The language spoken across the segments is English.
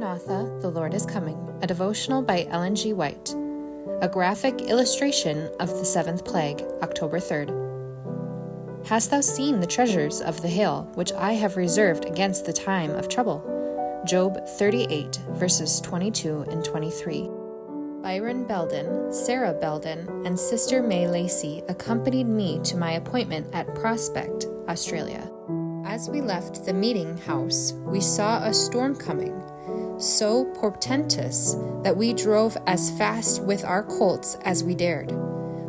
Maranatha, the Lord is coming, a devotional by Ellen G. White. A graphic illustration of the seventh plague, October 3rd. Hast thou seen the treasures of the hill, which I have reserved against the time of trouble? Job 38, verses 22 and 23. Byron Belden, Sarah Belden, and Sister May Lacey accompanied me to my appointment at Prospect, Australia. As we left the meeting house, we saw a storm coming, so portentous that we drove as fast with our colts as we dared.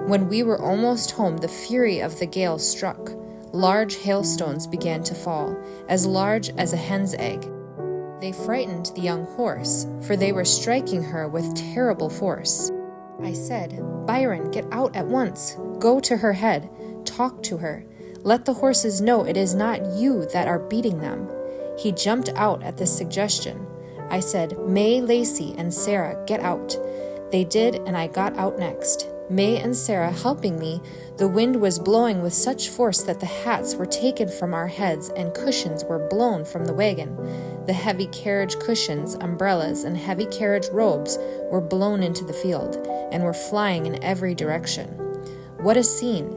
When we were almost home, the fury of the gale struck. Large hailstones began to fall, as large as a hen's egg. They frightened the young horse, for they were striking her with terrible force. I said, "Byron, get out at once. Go to her head. Talk to her. Let the horses know it is not you that are beating them." He jumped out at this suggestion. I said, "May, Lacey, and Sarah, get out." They did, and I got out next. May and Sarah helping me, the wind was blowing with such force that the hats were taken from our heads and cushions were blown from the wagon. The heavy carriage cushions, umbrellas, and heavy carriage robes were blown into the field and were flying in every direction. What a scene!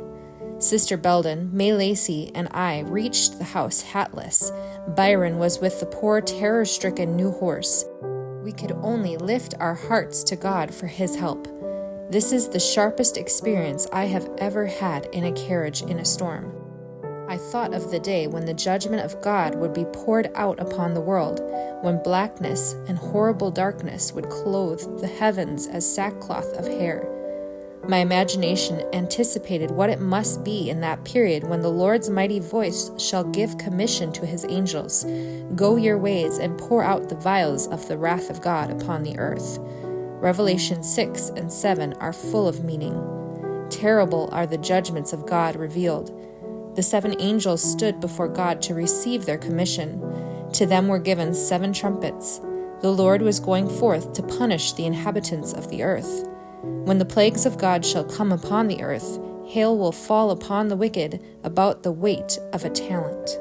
Sister Belden, May Lacey, and I reached the house hatless. Byron was with the poor terror-stricken new horse. We could only lift our hearts to God for his help. This is the sharpest experience I have ever had in a carriage in a storm. I thought of the day when the judgment of God would be poured out upon the world, when blackness and horrible darkness would clothe the heavens as sackcloth of hair. My imagination anticipated what it must be in that period when the Lord's mighty voice shall give commission to his angels. Go your ways and pour out the vials of the wrath of God upon the earth. Revelation 6 and 7 are full of meaning. Terrible are the judgments of God revealed. The 7 angels stood before God to receive their commission. To them were given 7 trumpets. The Lord was going forth to punish the inhabitants of the earth. When the plagues of God shall come upon the earth, hail will fall upon the wicked about the weight of a talent.